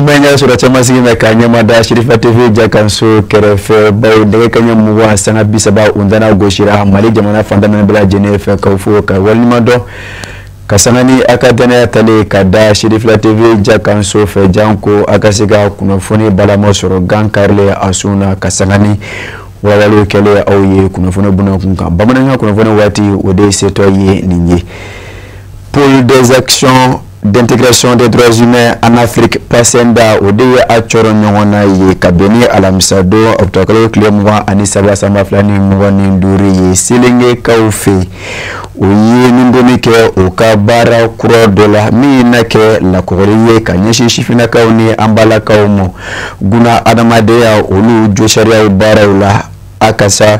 Mbenga sura chama sigina kanya mada Shirifa TV jakanso kerefe bawo daga kanya muwa sana bisa ba undana goshira mali jamana fandana bela jenefe kaufu ka walmado kasangani akadana tale kada Shirifa TV jakanso fe janko akasiga kunofoni bala mosoro gankarle asuna kasangani wawalo kele auye kunofoni buna kunka bamananga kunofoni wati wode setoye ninyi pour des actions d'intégration des droits humains en Afrique Pasenda Odeye Achoro Nyongona ye kabeni alamisado obtakalo klemwa anisaba sama flani mwani nduri ye silenge kaufe oye nindonike okabara kuro dola minake la koreye kanyeshi shifina kauni ambala kaumo guna adamadea olu josharia ubara ula akasa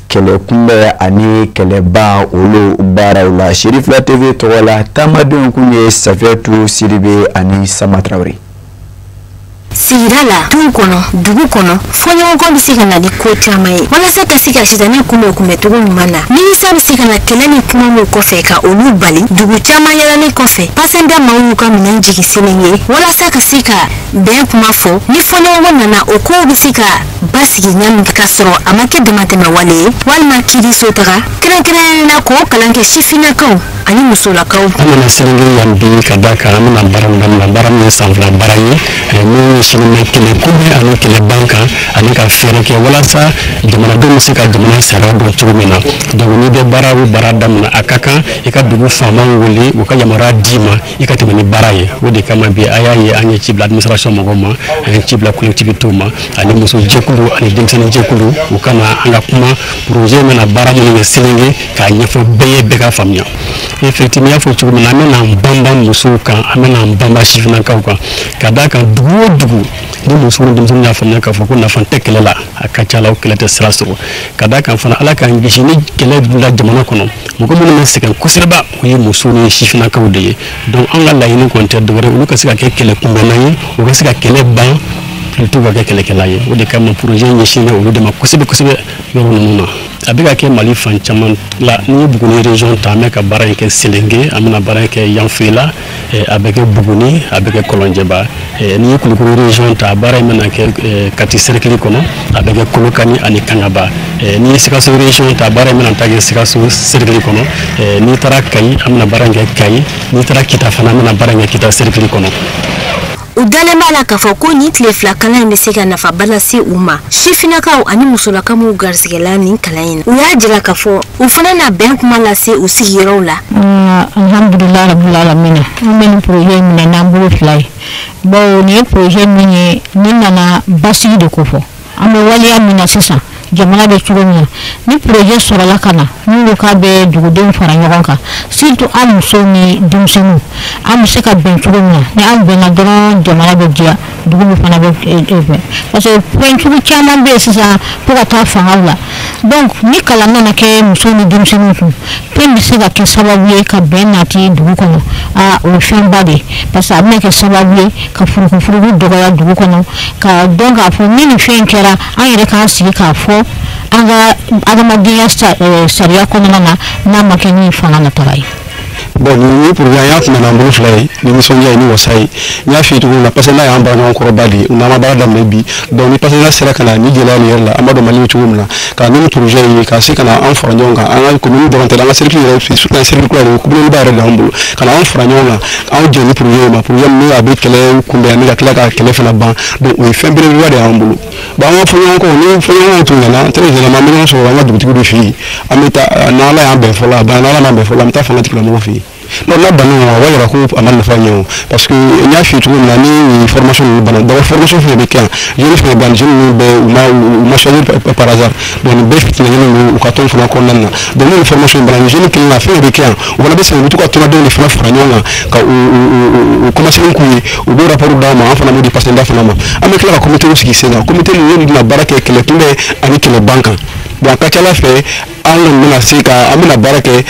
kele kumbe ani kele ba olo bara ula Shirifa TV tola tamadun kunye Safiatou Sidibe ani Samatraori Sirala tunkono dugu kono fonyo ngo bisika na dikota mai wala saka sika shizani kume tugu mana minisa bisika na kelani kuma mo kofe ka olu bali dugu chama yala ni kofe pasenda mawu ka minanji kisinenge wala saka sika ben kuma fo ni fonyo ngo na oko bisika basi nyam kasoro amake demate ma wale wal makiri sotara kren na ko kalanke shifina ko ani musola ko ana seringi yambi kadaka amna baram ne sanfla barani ni shinme kele kube ano kele banka anika fereke wala sa jamana do musika jamana sara do chugumena do ni de barawu baradam na akaka ika dugu fama wuli uka yamara dima ika tibani baraye wodi kama bi ayaye anye chibla administration mogoma chibla collectivité ma ani muso jekulu ani demsene jekulu ukana anga kuma projet mena baramu ni selingi ka nyefo beye beka famnya effectivement faut chugumena amena mbamba musuka amena mbamba shifina kauka kadaka dugu ni muso ndum ya fanya ka foko na fante kelela akachala okelete srasro kadaka fana alaka ngishini kele bula jamana kono muko mun men sika kusirba yi muso ni shifina kawde donc anga la yini konte dogere uluka sika kele kumbanayi uka sika kele ban plutôt ga kele kelaye ode kam projet nyishine ulude makusibe yorununa abiga ke mali fan chaman la ni buguni region ta ka baran ke selenge amna baran ke yanfila avec buguni avec kolonjeba ni kulukuru region ta baran mena ke kati cercle kono avec kolokani ani kangaba ni sikaso region ta baran mena ta ke sikaso cercle kono ni tara kai amna baran ke kai ni tara kita fana mena baran ke kita cercle kono udale mala kafoko ni tle flakana imesika na fabala si uma shifina ka ani musola kama ugarsigelani kalaina uyajira kafo ufuna na bank mala si usigirola alhamdulillah rabbil alamin men projet min na mbulu fly bo ni projet min ni na basi de kofo ame wali amina sisa jamana de churumya ni projet sura la kana ni ka be dugudin fara nyogonka surtout am so ni dumsenu am seka ben churumya ni am ben adron jamana de dia dugu fana be parce que point churu chama be sisa pour ta fanga donc ni kala na ke muso ni dumsenu pe mi seka ke sababu ka ben nati dugu kono a o shambade parce que amne ke sababu ka furu dogoya dugu kono ka donc a fo ni fenkera an yere ka sika fo anga adamadiya sariya kɔnɔna na makeni fanga na tarai bon ni pour ya yatna na mbulu flay ni sonja ni wasai nya fi to na pase na yamba na ko bali na ma bada mebi donc ni pase na sera kana ni jela ni yalla amado mali to mna ka ni projet yi ka se kana en franjonga an ko ni devant la circuit fi sur la circuit ko ni ba re mbulu kana en franjonga an je ni projet ma projet ni abit kele kumbe ni ka ka kele fana ban donc o fin bere wa de mbulu ba ma fonyo ko ni fonyo to na très généralement mi so wa du tiku fi ameta na la ya be fola ba na la ma be fola mta fanga tikla mo fi non la banu wa yara ko amal na fanyo parce que nya fi to na ni formation ni banu da formation fi be kan je ne fais ban je ne be ma choisir par hasard donc be fi ni ko ton fona ko nan donc ni formation banu je ne kin na fi be kan on va besa mutu ko to do ni fona franyo ka o commencer ko o do rapport da ma fona mo di passer da fona ma avec la comité aussi qui c'est là comité ni na baraka ke le tumbe avec le banque donc ka la fait an mina sika amina barake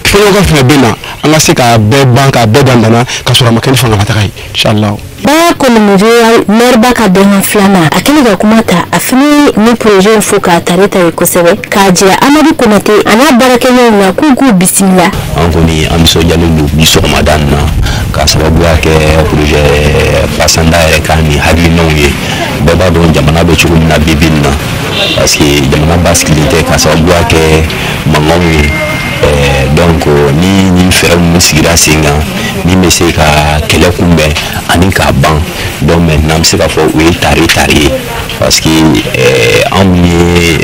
fɔɲɔgɔn fɛnɛ bɛ na an ka se k'a bɛɛ ban k'a bɛɛ dandana ka sɔrɔ a ma kɛ ni fangabataga ye inshallah. Ba kolomuje merba ka denga flana akili ga kuma ta afini ni projet fo ka tareta ko sebe ka jira Amadu Konate ana barake na ku bismillah an kɔni an so jalo bi sɔgɔmadan na ka sababu kɛ projet pasanda yɛrɛ ka ni hakilinaw ye bɛɛ b'a dɔn jamana bɛ cogo min na bibin na parce que jamana basigilen tɛ ka sababu kɛ mankanw ye donc ni fɛɛrɛ minnu sigira sen kan min bɛ se ka kɛlɛ kunbɛn ani k'a ban donc maintenant bɛ se ka fɔ o ye tare ye parce que anw ye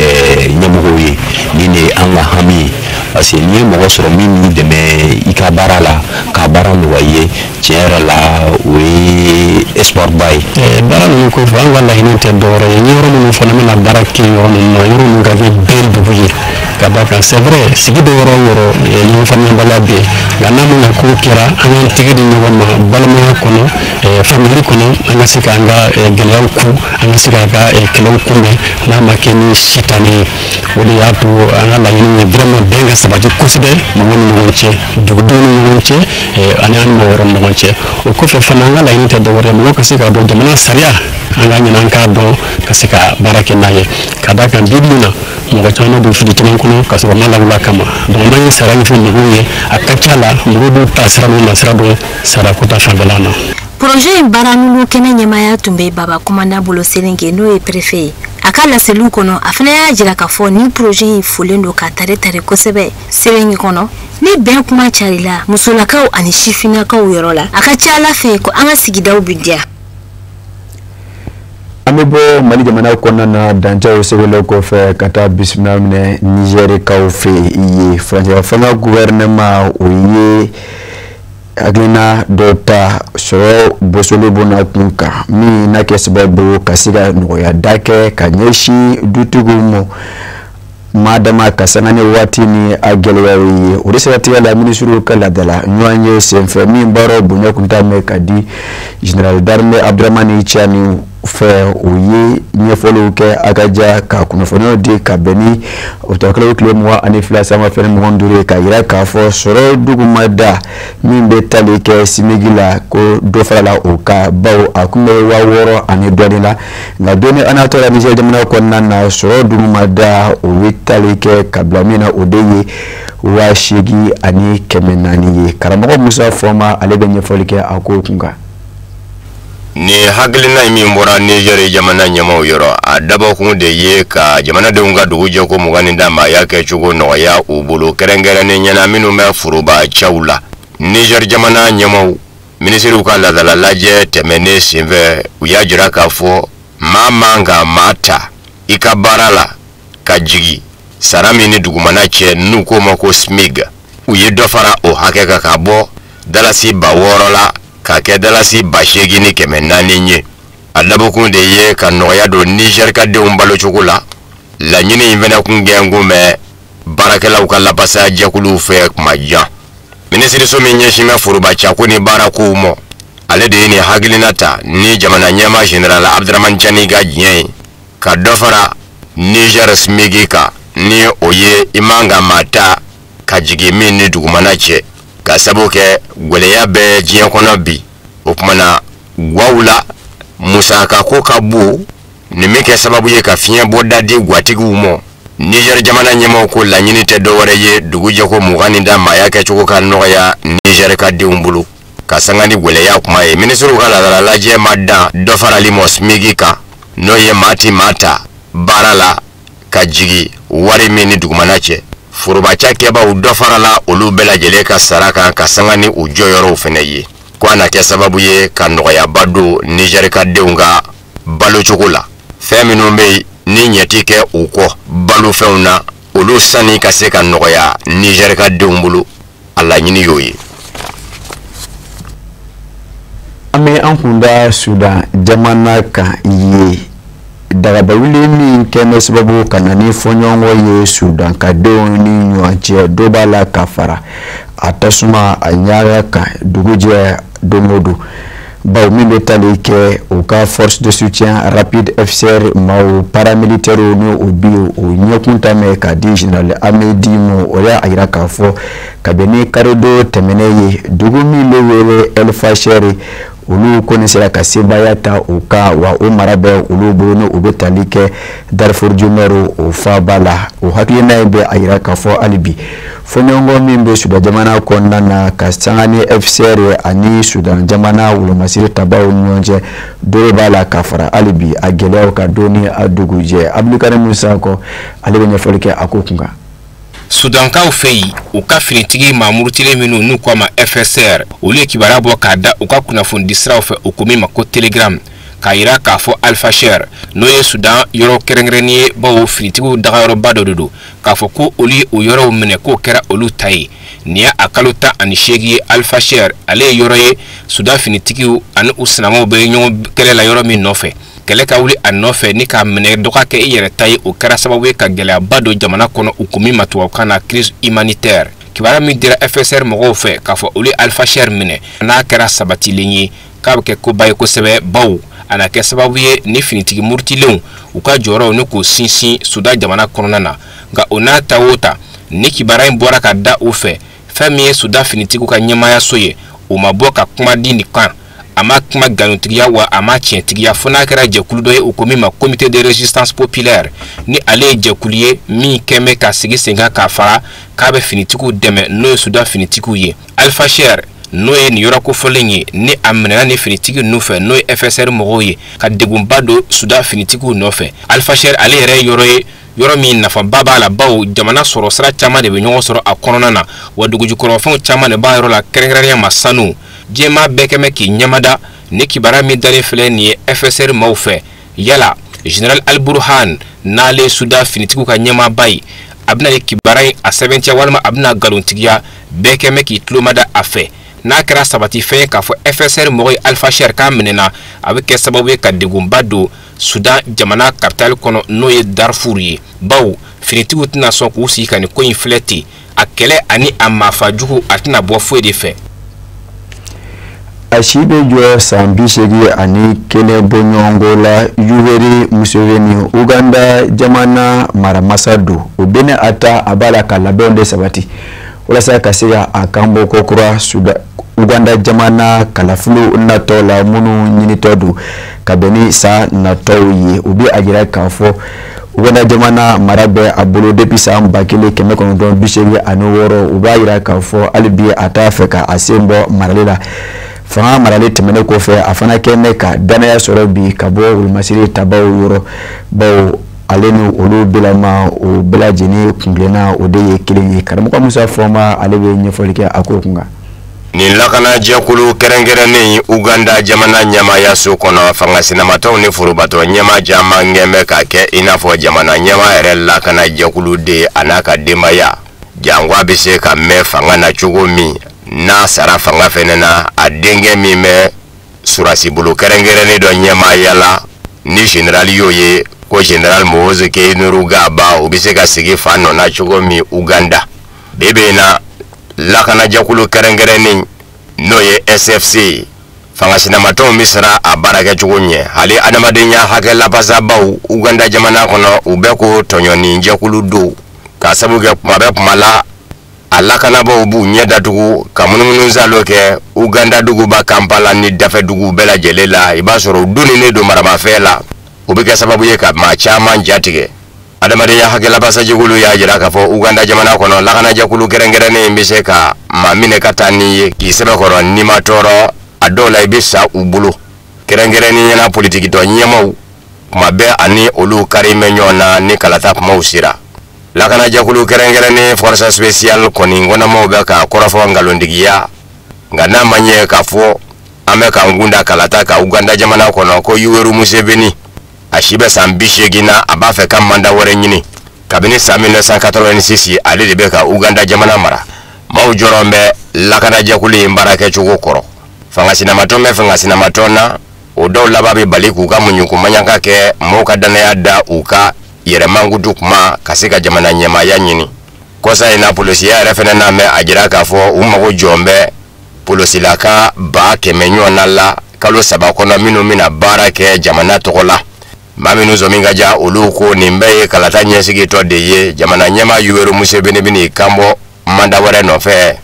ɲɛmɔgɔw ye ni de an ka hami ye parce que n'i ye mɔgɔ sɔrɔ min b'i dɛmɛ i ka baara la ka baara nɔgɔya i ye tiɲɛ yɛrɛ la o ye espoir ba ye. baara ninnu kɔfɛ an ka laɲini tɛ dɔwɛrɛ ye yɔrɔ minnu fana bɛna baara kɛ yɔrɔ ninnu na yɔrɔ minnu ka kɛ bɛɛ dugu ye ka d'a kan c'est vrai sigi bɛ yɔrɔ o yɔrɔ ɲɔgɔn faamuyabaliya bɛ yen nka n'a mana ko kɛra an k'an tɛgɛ di ɲɔgɔn ma balimaya kɔnɔ famille kɔnɔ an ka se k'an ka gɛlɛyaw ku an ka se k'an ka kɛlɛw kunbɛn n'a ma kɛ ni sitanɛ ye o de y'a to an ka laɲini ye vraiment bɛn ka sabati kosɛbɛ mɔgɔw ni ɲɔgɔn cɛ dugudenw ni ɲɔgɔn cɛ ani an mɔgɔ wɛrɛw ni ɲɔgɔn cɛ o kɔfɛ fana an ka laɲini tɛ dɔwɛrɛ ye mɔgɔw ka se k'a dɔn jamana sariya an ka ɲinɛ an k'a dɔn ka se ka baara kɛ n'a ye ka d'a kan bi bi in na mɔgɔ caman bɛ fili caman kɔnɔ ka sɔrɔ ma lawula kama donc n'an ye sariya min fɔ mɔgɔw ye a ka ca la mɔgɔw b'u ta sira min na sira dɔn sariya ko ta fanfɛla na. projet in baara nunu kɛnɛ ɲɛmaaya tun bɛ baba commandant bolo Selinge n'o ye préfet ye a ka laseliw kɔnɔ a fana y'a jira k'a fɔ ni projet in folen don ka tare kosɛbɛ Selinge kɔnɔ ni bɛn kuma carila musolakaw ani sifinnakaw yɔrɔ la a ka ca Ala fɛ ko an ka sigidaw bi diya. An bɛ bɔ Mali jamana kɔnɔna na dancɛw sɛbɛnlen kɔfɛ ka taa bisimila minɛ Nigérikaw fɛ ye Faransi fanga gouvernement o ye hakilina dɔ ta sɔrɔ bosolo bona kun kan min na kɛ sababu ka se ka nɔgɔya da kɛ ka ɲɛsin dutigiw ma madama ka sanga ni waati ni a gɛlɛyaw ye o de siratigɛ la minisiriw ka ladala ɲɔgɔn ye senfɛ min baaraw bonya kunta mɛn ka di général d'armée Abdramani Tiani fɛ o ye ɲɛfɔliw kɛ a ka ja ka kunnafoniyaw di ka bɛn ni otokɛlaw tile 22 sama fɛn 25 ka yira k'a fɔ sɔrɔ dugumada min bɛ tali kɛ simigi la ko dɔ farala o ka baw a kun bɛ 6 ani dɔɔni la nka doni ana tɔra Niger jamana kɔnɔna na sɔrɔ dugumada o bɛ tali kɛ ka bila min na o de ye 8 ani 400 ye karamɔgɔ Musa Fɔma ale bɛ ɲɛfɔli kɛ a ko kun kan. Ni hakilina min bɔra Niger jamana ɲɛmaaw yɔrɔ a dabɔkun de ye ka jamanadenw ka dugu jɛ ko 20 ma y'a kɛ cogo nɔgɔya u bolo kɛrɛnkɛrɛnnen ɲɛna minnu bɛ foroba cɛw la Niger jamana ɲɛmaaw minisiriw ka ladala lajɛ tɛmɛnen senfɛ u y'a jira k'a fɔ maa man ka maa ta i ka baara la ka jigi sara min ni dugumana cɛ n'u ko ma ko SMIG u ye dɔ fara o hakɛ kan ka bɔ dalasi 600 la ka kɛ dalasi 8,400 ye a dabɔkun de ye ka nɔgɔya don Niger ka denw balo cogo la laɲini in fɛnɛ kun gɛngun bɛ baarakɛlaw ka lapasa jɛkuluw fɛ kuma jan minisiriso min ɲɛsin bɛ foroba cako ni baarakow mɔ ale de ye nin hakilina ta ni jamana ɲɛma général Abdramani Tiani ka diɲɛ ye ka dɔ fara Niger SMIG kan ni o ye i man ka maa ta ka jigi min ni dugumana cɛ ka sabu kɛ gwɛlɛya bɛ diɲɛ kɔnɔ bi o kumana gwaw la musaka ko ka bon ni min kɛ sababu ye ka fiɲɛ bɔ dadi gwatigiw mɔ Niger jamana ɲɛmaaw ko laɲini tɛ dɔwɛrɛ ye dugu jɛko 20 ma y'a kɛ cogo ka nɔgɔya Niger ka denw bolo ka sanga ni gwɛlɛya kuma ye minisiriw ka ladala lajɛ ma dan dɔ farali mɔ SMIG kan n'o ye maati mata baara la ka jigi wari min ni dugumana cɛ forobaca kɛbaw dɔ farala olu bɛɛ lajɛlen ka sara kan ka sanga ni u jɔyɔrɔw fɛnɛ ye ko a na kɛ sababu ye ka nɔgɔyaba don Niger ka denw ka balo cogo la fɛn minnu bɛ ni ɲɛti kɛ u kɔ balo fɛnw na olu sani ka se ka nɔgɔya Niger ka denw bolo a laɲini y'o ye. An bɛ an kun da Sudan jamana kan ye dagabawuli min kɛnɛ sababu ka na ni fɔɲɔgɔnkɔ ye Sudan ka denw ni ɲɔgɔn cɛ dɔ b'a la ka fara a tasuma a ɲaga kan dugu jɛ don o don baw min bɛ tali kɛ u ka force de soutien rapide FCR maaw paramilitaire n'o o bi o ɲɛkun ta mɛ ka di général Amedi mo o y'a yira k'a fɔ kabini karido tɛmɛnen ye dugu min bɛ wele El Fasher olu kɔni sera ka sebaya ta u ka wa o mara bɛ olu bolo n'u bɛ tali kɛ Darfour Jumero o faaba la o hakilina in bɛ a yira k'a fɔ hali bi fɔɲɔgɔnkɔ min bɛ Sudan jamana kɔnɔna na ka sanga ni FCR ani Sudan jamana wolomasiri tabaw ni ɲɔgɔn cɛ dɔ b'a la ka fara hali bi a gɛlɛyaw ka dɔɔni a dugu jɛ Abdulkarim Musa kɔ ale bɛ ɲɛfɔli kɛ a ko kunkan. Sudankaw fɛ yen u ka finitigi mamurutilen minnu n'u k'a ma FSR olu ye kibaruya bɔ k'a da u ka kunnafoni siraw fɛ u ko min ma ko Telegram k'a yira k'a fɔ Al Fasher n'o ye Sudan yɔrɔ kɛrɛnkɛrɛnnen ye bawo finitigiw dagayɔrɔba dɔ de don k'a fɔ ko olu ye o yɔrɔw minɛ k'o kɛra olu ta ye nin ye a kalo 18 ye Al Fasher ale ye yɔrɔ ye Sudan finitigiw ani u sinamaw bɛ ɲɔgɔn kɛlɛ la yɔrɔ min nɔfɛ kɛlɛ ka wuli a nɔfɛ ni k'a minɛ dɔgɔ kɛ i yɛrɛ ta ye o kɛra sababu ye ka gɛlɛyaba don jamana kɔnɔ u ko min ma tubabukan na crise humanitaire kibaruya min dira FSR mɔgɔw fɛ k'a fɔ olu ye Al Fasher minɛ n'a kɛra sabatilen ye k'a bɛ kɛ koba ye kosɛbɛ bawo a na kɛ sababu ye ni finitigi murutilenw u ka jɔyɔrɔw ni k'o sinsin Sudan jamana kɔnɔna na nka o n'a ta o ta ni kibaruya in bɔra ka da u fɛ fɛn min ye Sudan finitigiw ka ɲɛmaayaso ye o ma bɔ ka kuma di nin kan a ma kuma galontigiya wa a ma tiɲɛtigiya fo n'a kɛra jɛkulu dɔ ye u ko min ma comité de résistance populaire ni ale ye jɛkulu ye min kɛn bɛ ka sigi sen kan k'a fara k'a bɛ finitigiw dɛmɛ n'o ye Sudan finitigiw ye Al Fasher n'o ye nin yɔrɔ kofɔlen ye ni a minɛna ni finitigi ninnu fɛ n'o ye FSR mɔgɔw ye ka degunba don Sudan finitigiw nɔfɛ Al Fasher ale yɛrɛ ye yɔrɔ ye yɔrɔ min nafaba b'a la bawo jamana sɔrɔ sira caman de bɛ ɲɔgɔn sɔrɔ a kɔnɔna na wa dugujukɔrɔfɛnw caman de b'a yɔrɔ la kɛrɛnkɛrɛnnenya ma sanu jɛma bɛɛ kɛmɛ k'i ɲɛmada ni kibaruya min dalen filɛ nin ye FSR maaw fɛ yala Général Al Burhan n'ale Sudan finitigiw ka ɲɛmaaba ye a bɛna ni kibaruya in a sɛbɛntiya walima a bɛna galontigiya bɛɛ kɛmɛ k'i tulomada a fɛ n'a kɛra sabati fɛn ye k'a fɔ FSR mɔgɔ ye Al Fasher k'a minɛna a bɛ kɛ sababu ye ka degunba don Sudan jamana capitale kɔnɔ n'o ye Darfour ye bawo finitigiw tɛna sɔn k'u sigi ka nin ko in filɛ ten a kɛlɛ ani a maafa jugu a tɛna bɔ foyi de fɛ. A si bɛ jɔ san 80 ani kelen bɔɲɔgɔnko la Yoweri Museveni Uganda jamana maramasa don o bɛna a ta a b'a la ka labɛnw de sabati walasa ka se ka a kan bɔ kokura Uganda jamana kalafilo natɔ la minnu ɲinitɔ don ka bɛn ni sa natɔw ye u bɛ a jira k'a fɔ Uganda jamana mara bɛ a bolo depuis san 1986 u b'a jira k'a fɔ hali bi a t'a fɛ ka a sen bɔ marali la fanga marali tɛmɛnen kɔfɛ a fana kɛn ka danaya sɔrɔ bi ka bɔ wolomasiri tabaw yɔrɔ bawo ale ni olu bɛlama o bɛɛ lajɛlen kungilenna o de ye kelen ye karamɔgɔ Musa Fɔnba ale bɛ ɲɛfɔli kɛ a ko kunkan. Nin lakana jɛkulu kɛrɛnkɛrɛnnen Uganda jamana ɲɛmaayaso kɔnɔ fangasinamatɔw ni forobatɔ ɲɛma caman ŋɛmɛ ka kɛ i n'a fɔ jamana ɲɛma yɛrɛ lakana jɛkulu de a n'a ka denbaya jangwa bɛ se ka mɛn fanga na cogo min n'a sara fanga fɛnɛ na a denkɛ min bɛ surasi bolo kɛrɛnkɛrɛnnen dɔ ɲɛmaaya la ni général y'o ye ko général Muhoozi Kainerugaba o bɛ se ka sigi fa nɔ na cogo min Uganda bebe na lakana jɛkulu kɛrɛnkɛrɛnnen n'o ye SFC fangasinamatɔw bɛ siran a baara kɛcogo ɲɛ hali adamadenya hakɛ labasabaw Uganda jamana kɔnɔ u bɛ ko tɔɲɔni jɛkulu don ka sabu kɛ kuma bɛ kuma la a lakanabaw b'u ɲɛ datugu ka munumunu zalo kɛ Uganda duguba Kampala ni dafɛ dugu bɛɛ lajɛlen la i b'a sɔrɔ u donnen don maramafɛn la o bɛ kɛ sababu ye ka maa caman jatigɛ adamadenya hakɛ labasajɛkulu y'a jira k'a fɔ Uganda jamana kɔnɔ lakanajɛkulu kɛrɛnkɛrɛnnen bɛ se ka maa minɛ ka taa ni ye k'i sɛbɛkɔrɔ n'i ma tɔɔrɔ a dɔw la i bɛ sa u bolo kɛrɛnkɛrɛnnen ɲɛna politikitɔ ɲɛmaw kuma bɛɛ ani olu kari mɛ ɲɔgɔn na ni kalata kumaw sera lakana jɛkulu kɛrɛnkɛrɛnnen force spéciale kɔni ŋɔnamaw bɛ ka kɔrɔfɔ ngalontigiya nka n'a ma ɲɛ k'a fɔ an bɛ ka ngunda kalata ka Uganda jamana kɔnɔ ko Yoweri Museveni a si bɛ san 80 na a b'a fɛ ka manda wɛrɛ ɲini kabini san 1986 ale de bɛ ka Uganda jamana mara maaw jɔrɔn bɛ lakana jɛkulu in baara kɛcogo kɔrɔ fangasinamatɔ bɛ fangasinamatɔ na o dɔw laban bɛ bali k'u ka muɲukumaɲaka kɛ maaw ka danaya da u ka yɛrɛmangudu kuma ka se ka jamana ɲɛmaaya ɲini kɔsa in na polisiya yɛrɛ fɛnɛ n'a mɛn a jira k'a fɔ u mago jɔn bɛ polisilaka 100 ɲɔgɔn na la kalo saba kono minu mina bara ke jamana tokola maminu zominga ja uluko nimbe kalata nyesigi to de ye jamana nyema yuweru Museveni bini kambo manda ware no fe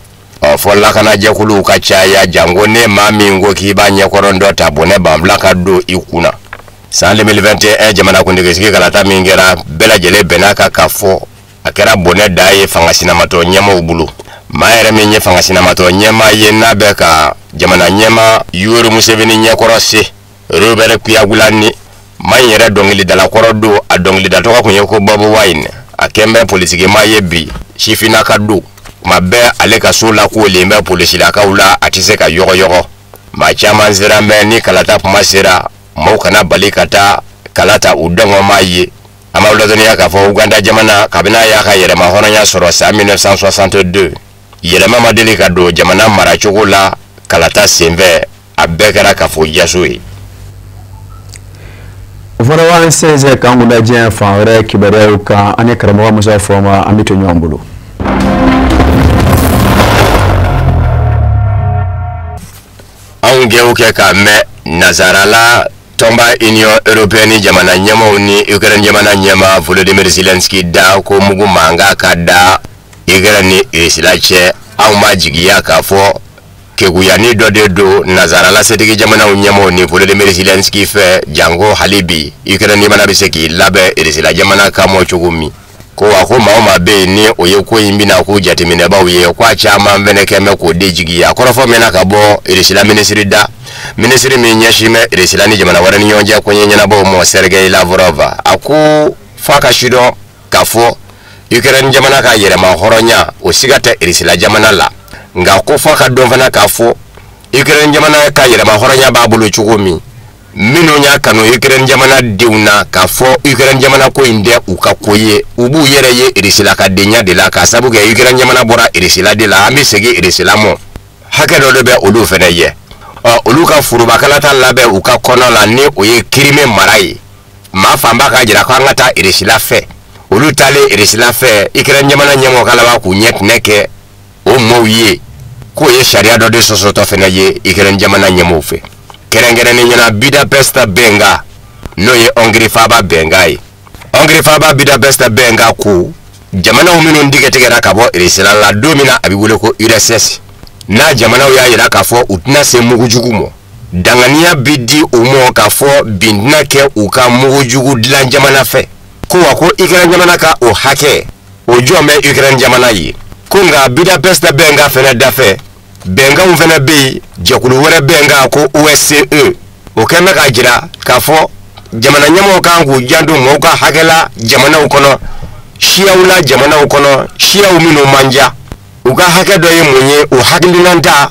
fola kana jakulu kachaya jangone mami ngoki banye korondo tabone bambla kado ikuna sa 2021 jamana kundigesigi kalata mingera bela jele benaka kafo akera bone daye fangasina mato nyema ubulu maere menye fangasina mato nyema yena beka jamana nyema yuweru Museveni nyakorose robere kuyagulani mayere dongili dala korodo adongili datoka kunye ko babu wine akembe politiki mayebi shifina kadu mabe aleka sula ko lembe polisi la kaula atiseka yogo machama nzira meni kalata pumasira mokana balikata kalata udango maye amawlodoni yakafo Uganda jamana kabina yaka yere mahona nya soro sa 1962 yere mama delikado jamana marachokola kalata sembe abekara kafo jasui Vora wanseze kangunda jen fanre kibere ka ane karamo musa forma amito nyambulu Ange uke ka me Nazarala tomba Union Européenne jamana nyama uni Ukraine jamana nyama Volodymyr Zelensky da ko mugu manga kada Ukraine isilache au majigia kafo keguyani do Nazarala setigi jamana unyama uni Volodymyr Zelensky fe jango halibi Ukraine mana biseki labe irisila jamana kamo chugumi ko akoma o mabe ni oyeko yimbi na ko jatimine ba uye kwa chama mveneke me ko dejigia korofo mena kabo irisila ministry minyashime irisila ni jamana warani nyonja kwenye nyana bo mo Sergei Lavrov aku faka shido kafo Ukraine jamana ka yere ma horonya osigata irisila jamana la nga ko faka donfana kafo Ukraine jamana ka yere ma horonya babulu chugumi mino nya kanu Ukraine jamana diuna kafo Ukraine jamana ko inde ukakoye ubu yere ye irisila ka denya de la ka sabu ge Ukraine jamana bora irisila de la ambi sege irisila mo hake do be olu fene ye olu ka furuba kala ta labe ukakono la ni oye kirime marai ma famba ka jira ka ngata irisila fe olu tale irisila fe Ukraine jamana nyamo kala ba ku nyet neke o moye ko ye sharia do de sosoto fene ye Ukraine jamana nyamo fe kerengere ni nyana Budapest benga no ye Hongrie faba bengai Hongrie faba Budapest benga ku jamana umino ndige tegera kabo irisila la domina abibule ko URSS na jamana ya yira kafo utna se mugujugumo dangania bidi umo kafo bindna ke uka mugujugu dilan jamana fe ko wako Ukraine jamana ka o hake o jome Ukraine jamana yi kunga Budapest benga fene dafe benga umfene bi jakulu were benga ko OSCE o keme ka jira kafo jamana nyamo kangu jandu moka hakela jamana ukono shiaula jamana ukono shia umino manja uga hake doye mwenye o hakilinanta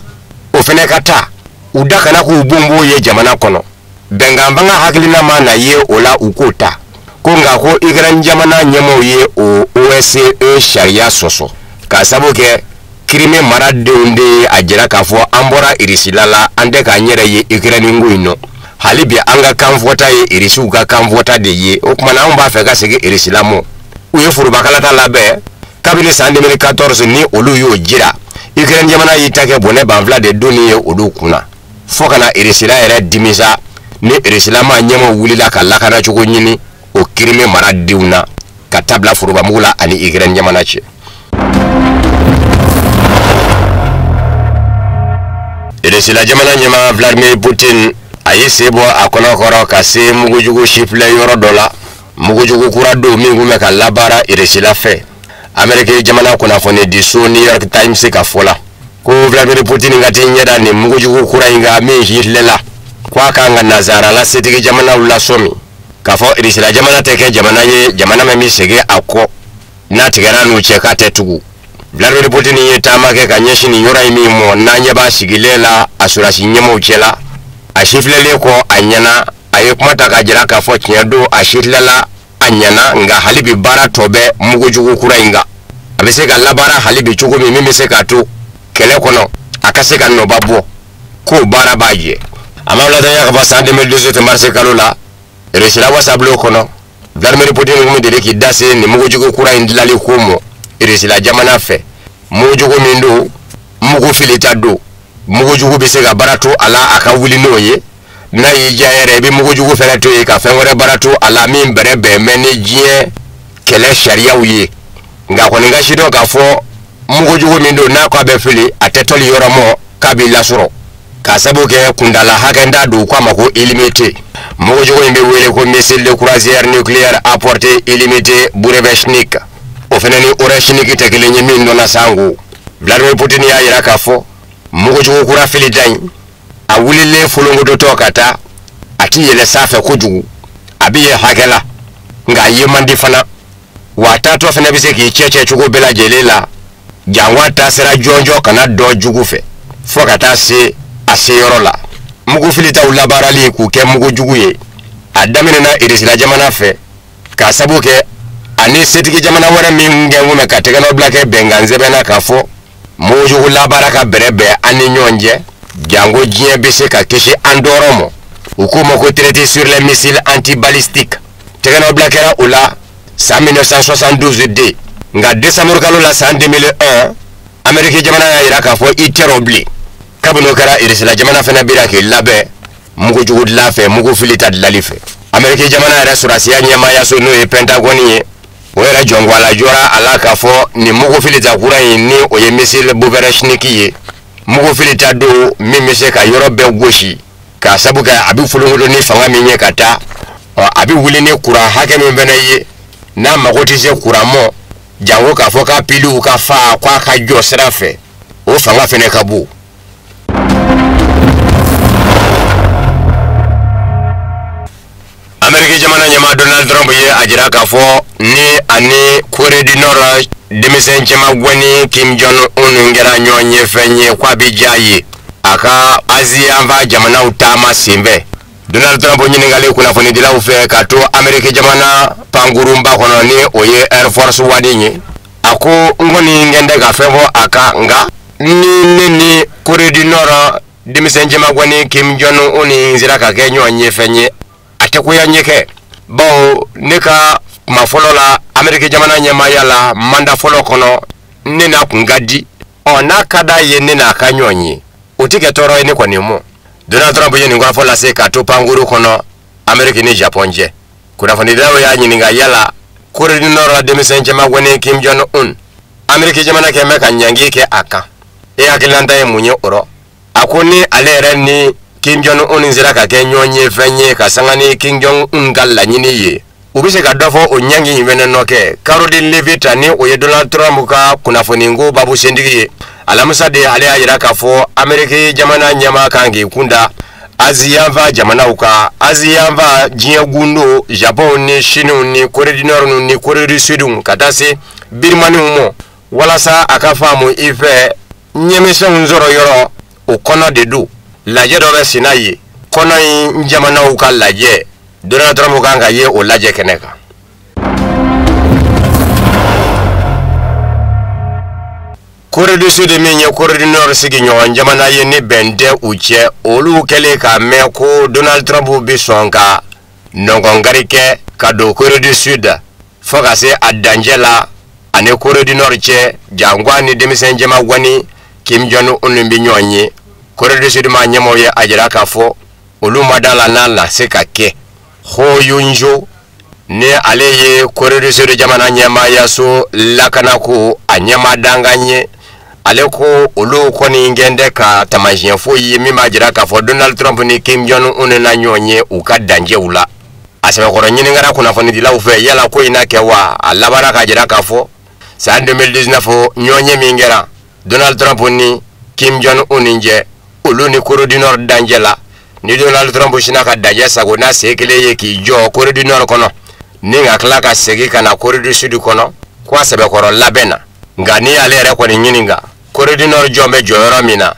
o fene kata udaka na ku ubumbu ye jamana kono benga mbanga hakilina mana ye ola ukota kunga ko Ukraine jamana nyamo ye o OSCE sharia soso kasabu ke kirime marade unde ajira kafo ambora irisilala ande ka nyere ye Ukraine nguino halibia anga kamvota ye irisuka kamvota de ye okumana umba feka sege irisilamo uye furubakala ta labe kabili sa 2014 ni olu yo jira Ukraine jamana yitake bone banvla de doni ye olu kuna fokana irisila ere dimisa ni irisilama nyemo wulila kalaka na chuko nyini o kirime marade una katabla furubamula ani Ukraine jamana che irisila jamana nyema Vladimir Putin ayesebo akona koro kase mugujugu shifle yoro dola mugujugu kura do mingume ka labara irisila fe Amerika jamana kuna fone diso New York Times ka fola ko Vladimir Putin ngati nyeda ni mugujugu kura inga me hitlela kwa kanga Nazara la setike jamana ula somi kafo irisila jamana teke jamana ye jamana memi sege ako na tigara nu cheka tetugu Vladimir Putin ye tamake kanyeshi ni yora imimo nanye ba sigilela asura sinyemo uchela ashiflele ko anyana ayekumata kajira kafo chinyado ashiflela anyana nga halibi bara tobe mugujugu kura inga abiseka labara halibi chukumi mimi seka tu kele kono akaseka no babo ko bara baje amawla da yakaba sa 2018 marse kalula resila wasablo kono Vladimir Putin ngumi direki dase ni mugujugu kura indilali komo irisila jamana fe mugujugu mindu mugu filita do mugujugu biseka baratu ala akawuli noye na yijayere bi mugo jugu fele to ka fenwere baratu alamin berebe menejie kele sharia uye nga ko nga shido ka fo mugo jugu mindo na ko be fili atetoli yoromo kabila suro kasabuke kundala hakenda du kwa mako illimité mugo jugu imbe wele ko missile de croisière nucléaire à portée illimitée Bureveshnik ofeneni Oreshnik tekele nyimindo na sangu Vladimir Putin ya iraka fo mugo jugu kura fili dain awulile fulungu doto kata ati yele safe kujugu abiye hakela nga yemandi fana watatu afena bise ki cheche chugo bela jelela jangwa tasera jonjo kana do jugu fe fokata se aseyorola mugu filita ulabarali ku ke mugu jugu ye adamina na irisila jamana fe kasabuke ani setiki jamana wara mingengu me katega no blake benganze bena kafo muju labaraka berebe ani nyonje jango jien bise ka kishi andoromo ukuma ko traité sur les missiles antibalistiques tegano blakera ula sa 1972 nga décembre kalo la sa 2001 Amérique jamana ya iraka fo iterobli kabuno kara irisila jamana fena biraki labe mugo jugu lafe mugo filita lalife Amérique jamana ya rasurasiya nyama ya sonu e Pentagoni wera jongwala jora alaka fo ni mugo filita kura ni oye missile Bureveshnik mugo filita do mimise ka yorobe goshi ka sabuka abi fulungu ni fanga minye kata abi wulini kura hake mbena ye na magotise kura mo jango ka foka pilu ka fa kwa ka josrafe o fanga fene kabu Amerika jamana nyama Donald Trump ye ajira ka fo ni ani Corée du Nord demisen chema gwani Kim Jong Un ngera nyonye fenye kwa bijayi aka Asia mva jamana utama simbe Donald Trump nyiningale kuna foni dila ufe kato Amerika jamana pangurumba kono ni oye Air Force wadinyi ako ngoni ngende ka fevo aka nga ni Corée du Nord demisen chema gwani Kim Jong Un nzira ka kenyonye fenye atekuya nyeke bo nika mafolola Amerika jamana nyama yala manda folo kono nina kungadi ona kada ye nina kanyonyi utike toro ene kwa nimo Donald Trump ye ngwa fola se kato panguru kono Amerika ni Japonje kuna fanidawo ya nyininga yala Corée du Nord demisenje magwene Kim Jong Un Amerika jamana ke meka nyangi ke aka e akilanda ye munye oro akoni alere ni Kim Jong Un nzira ka kenyonye fenye kasangani Kim Jong Un galla nyini ye ubise ka dofo onyangi yimene noke Caroline Levitt ni oye Donald Trump ka kuna foningo babu sendigi alamusa de ale ayira ka fo Amerika jamana nyama kangi kunda Asia va jamana uka Asia va jiya gundo Japan ni Chine ni Corée du Nord ni Corée du Sud katase Birmani mo wala sa akafamu ife nyemese nzoro yoro ukono de du laje dobe sinayi kono jamana uka laje Donald Trump kanga ye o laje keneka Corée du Sud minye Corée du Nord sigi nyon jamana ye ni bende uche olu kele ka meko Donald Trump bisonka nongongarike kado Corée du Sud foka se adangela ane Corée du Nord che jangwani demisen jema gwani Kim Jong Un binyonyi Corée du Sud ma nyemo ye ajira kafo olu madala nala sekake ho yunjo ne aleye Corée du Sud jamana nyema yaso lakanako anyema danganye aleko olu koni ngende ka tamajien fo yimi majira ka fo Donald Trump ni Kim Jong Un na nyonye uka danje ula asebe koro nyini ngara kuna fo ni dila ufe yala ko ina kewa alabara ka jira ka fo sa 2019 nyonye mingera Donald Trump ni Kim Jong Un nje ulu ni Corée du Nord danjela ni Donald Trump shina ka daje sago na sekele ye ki jo Corée du Nord kono ninga klaka segi kana Corée du Sud kono kwa sebe koro labena ngani alere ko ni nyininga Corée du Nord jombe joro mina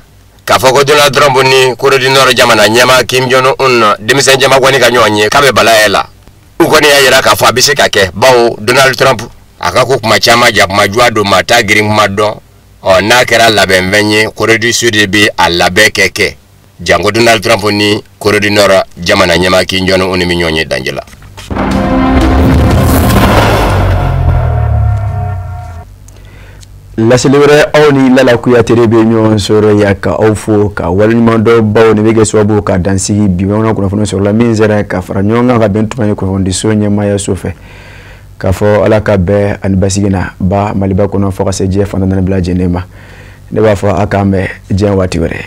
kafoko Donald Trump ni Corée du Nord jamana nyama Kim Jong Un demisen jama kwani kanyonye kabe balaela uko ni ayira ka fa bisika ke bawo Donald Trump akako kuma chama ja majwa do mata girin mado ona kera labenvenye Corée du Sud bi alabe keke jango Donald Trump ni Corée du Nord jamana nyama Kim Jong Un minyonye danjela la célébrer oni la kuyatere be nyon soro yaka awfo ka walmando bawo ne bege swabo ka dansi bi wona kuna fono sur la minzera ka franyonga ka bentu mane ko fondiso nyama ya sofe ka fo ala ka be an basigina ba maliba kono fo ka seje fana na bla jenema ne ba fo akame jen wati wore